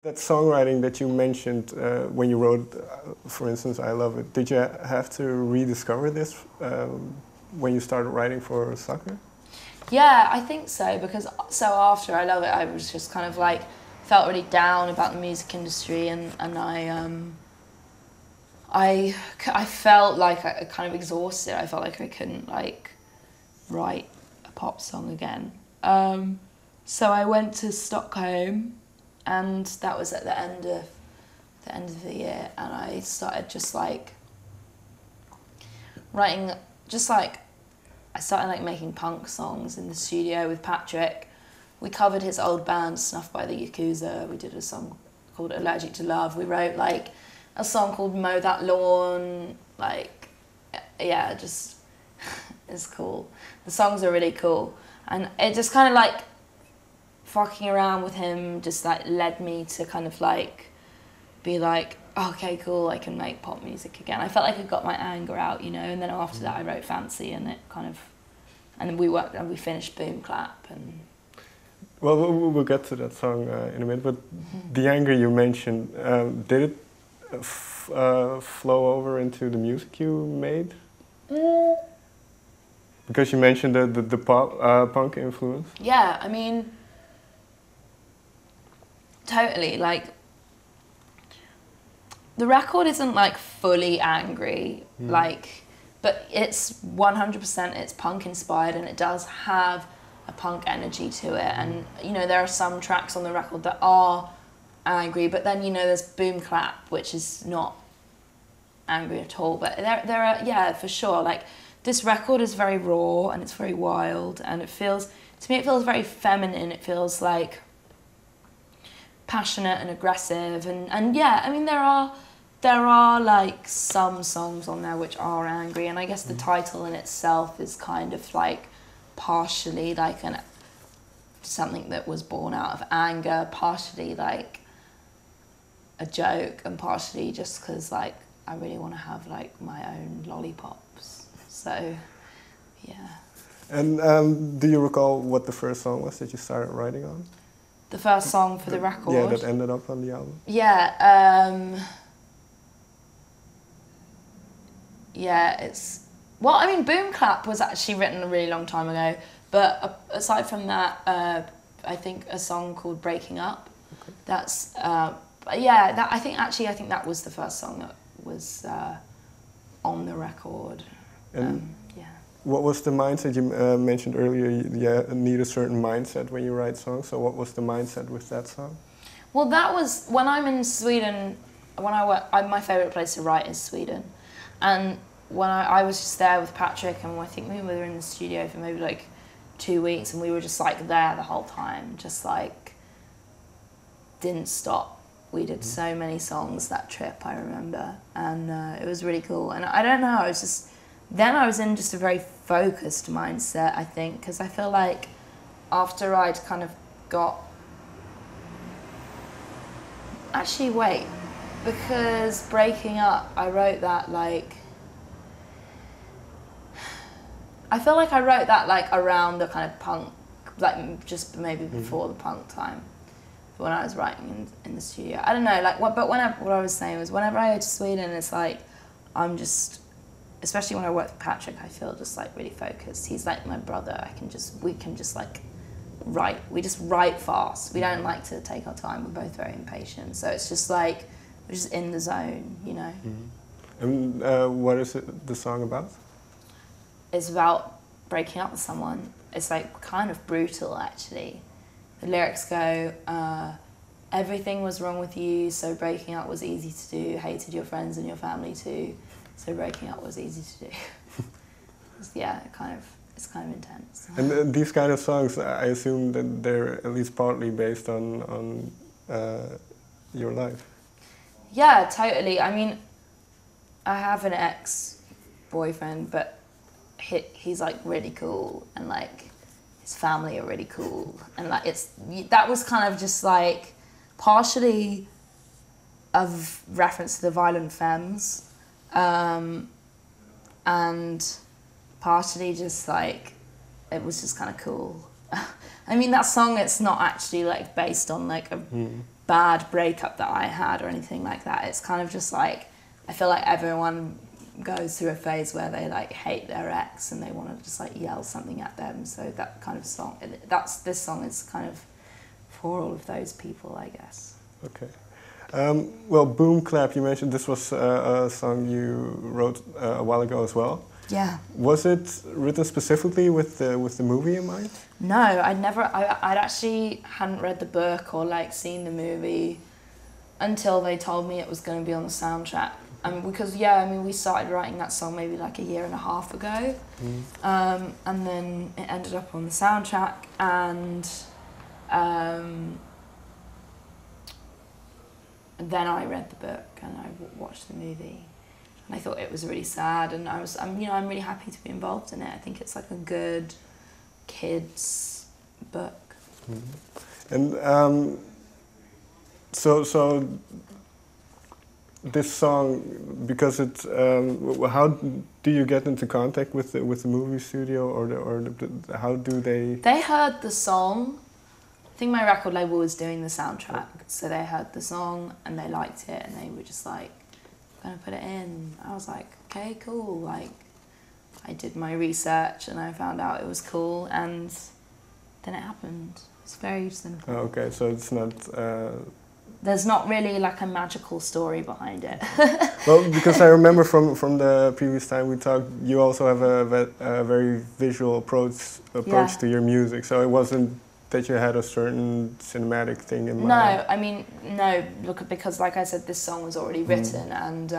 That songwriting that you mentioned when you wrote, for instance, I Love It, did you have to rediscover this when you started writing for Soccer? Yeah, I think so, because so after I Love It, I was just kind of like, felt really down about the music industry, and I felt like I kind of exhausted. I felt like I couldn't like write a pop song again. So I went to Stockholm, and that was at the end of the year, and I started just like writing, just like I started like making punk songs in the studio with Patrick. We covered his old band Snuffed by the Yakuza. We did a song called Allergic to Love. We wrote like a song called Mow That Lawn. Like, yeah, just it's cool. The songs are really cool, and it just kind of like fucking around with him just like led me to kind of like be like, oh, okay, cool, I can make pop music again. I felt like I got my anger out, you know, and then after that I wrote Fancy, and it kind of, and then we finished Boom Clap. And well, we'll get to that song in a minute, but the anger you mentioned, did it flow over into the music you made? Because you mentioned the pop, punk influence. Yeah, I mean, totally, like, the record isn't like fully angry, like, but it's 100% it's punk inspired, and it does have a punk energy to it. And you know, there are some tracks on the record that are angry, but then you know there's Boom Clap, which is not angry at all. But there are, yeah, for sure, like, this record is very raw and it's very wild, and it feels, to me it feels very feminine. It feels like passionate and aggressive, and yeah, I mean, there are like some songs on there which are angry, and I guess the title in itself is kind of like partially like something that was born out of anger, partially like a joke, and partially just because like I really want to have like my own lollipops. So yeah. And do you recall what the first song was that you started writing on? The first song for the record? Yeah, that ended up on the album. Yeah, yeah, it's, well, I mean, Boom Clap was actually written a really long time ago, but aside from that, I think a song called Breaking Up. Okay. That's, yeah, that, I think that was the first song that was on the record. And yeah. What was the mindset? You mentioned earlier you need a certain mindset when you write songs, so what was the mindset with that song? Well, that was, when I'm in Sweden, when I work, my favourite place to write is Sweden. And when I was just there with Patrick, and I think we were in the studio for maybe like 2 weeks, and we were just like there the whole time, just like didn't stop. We did so many songs that trip, I remember, and it was really cool. And I don't know, I was just, then I was in just a very focused mindset, I think, because I feel like after I'd kind of got, actually wait, because Breaking Up, I wrote that like, I feel like I wrote that like around the kind of punk, like just maybe before the punk time, when I was writing in the studio. I don't know, like, what I was saying was, whenever I go to Sweden, it's like, I'm just, especially when I work with Patrick, I feel just like really focused. He's like my brother. We can just like write. We just write fast. We don't like to take our time. We're both very impatient. So it's just like, we're just in the zone, you know. And what is the song about? It's about breaking up with someone. It's like kind of brutal, actually. The lyrics go, everything was wrong with you, so breaking up was easy to do. Hated your friends and your family too, so breaking up was easy to do. Yeah, it's kind of intense. And these kind of songs, I assume that they're at least partly based on your life. Yeah, totally. I mean, I have an ex-boyfriend, but he's like really cool, and like his family are really cool, and like that was kind of just like partially of reference to the Violent Femmes, and partially just like it was just kind of cool. I mean, that song, it's not actually like based on like a bad breakup that I had or anything like that. It's kind of just like, I feel like everyone goes through a phase where they like hate their ex and they want to just like yell something at them. So that kind of song, this song is kind of for all of those people, I guess. Okay. Well, Boom Clap, you mentioned this was a song you wrote a while ago as well. Yeah. Was it written specifically with the movie in mind? No, I'd actually hadn't read the book or like seen the movie until they told me it was going to be on the soundtrack. Because we started writing that song maybe like a year and a half ago, and then it ended up on the soundtrack, and then I read the book and I watched the movie, and I thought it was really sad, and I'm really happy to be involved in it. I think it's like a good kids book. And so this song, because it's how do you get into contact with the movie studio, or how do they? They heard the song. I think my record label was doing the soundtrack, so they heard the song and they liked it, and they were just like, "I'm gonna put it in." I was like, "Okay, cool." Like, I did my research and I found out it was cool, and then it happened. It's very simple. Oh, okay, so it's not. There's not really like a magical story behind it. Well, because I remember from the previous time we talked, you also have a very visual approach to your music. So it wasn't that you had a certain cinematic thing in mind. No, I mean, no. Look, because like I said, this song was already written, and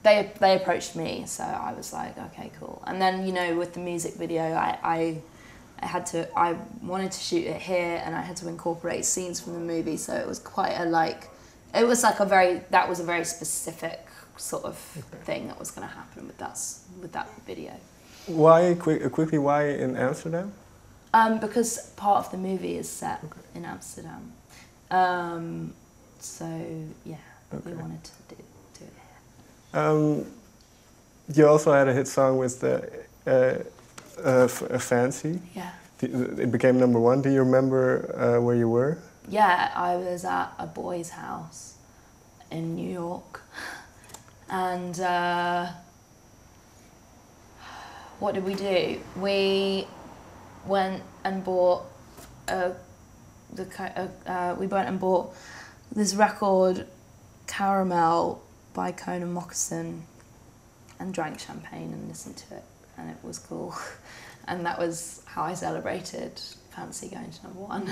they approached me, so I was like, okay, cool. And then with the music video, I wanted to shoot it here, and I had to incorporate scenes from the movie, so it was quite that was a very specific sort of thing that was going to happen with that video. Why quickly? Why in Amsterdam? Because part of the movie is set in Amsterdam, so yeah, we wanted to do it here. You also had a hit song with the. Fancy. Yeah. It became #1. Do you remember where you were? Yeah, I was at a boy's house in New York, and what did we do? We went and bought this record, Caramel by Conan Moccasin, and drank champagne and listened to it. And it was cool, and that was how I celebrated Fancy going to #1.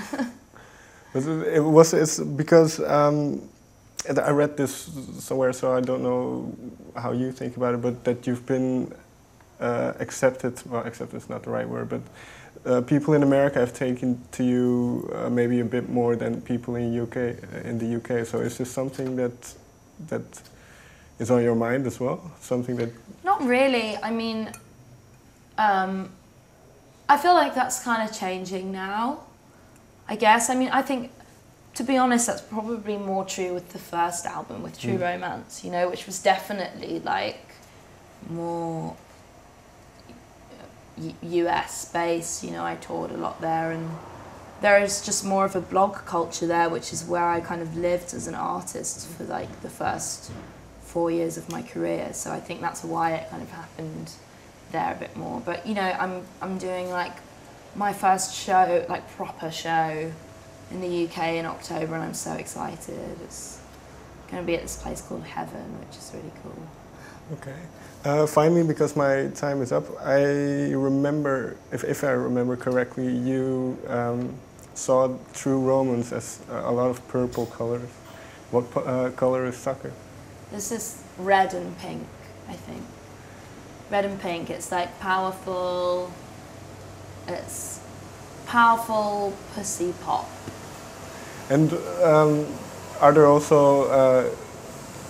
It's because I read this somewhere, so I don't know how you think about it, but that you've been accepted. Well, accepted is not the right word, but people in America have taken to you maybe a bit more than people in the UK. So is this something that is on your mind as well? Something that? Not really. I mean. I feel like that's kind of changing now, I guess. I mean, I think, to be honest, that's probably more true with the first album, with True Romance, which was definitely like more US based. I toured a lot there, and there is just more of a blog culture there, which is where I kind of lived as an artist for like the first 4 years of my career. So I think that's why it kind of happened there a bit more. But I'm doing like my first show, like proper show, in the UK in October, and I'm so excited. It's going to be at this place called Heaven, which is really cool. Okay. Finally, because my time is up, I remember, if I remember correctly, you saw True Romance as a lot of purple colors. What color is Sucker? This is red and pink, I think. Red and pink. It's like powerful. It's powerful pussy pop. And are there also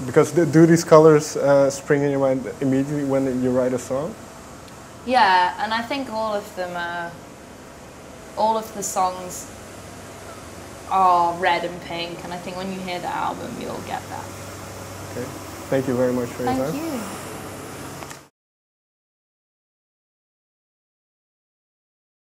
because do these colors spring in your mind immediately when you write a song? Yeah, and I think all of them are. All of the songs are red and pink, and I think when you hear the album, you'll get that. Okay. Thank you very much for your time. Thank you.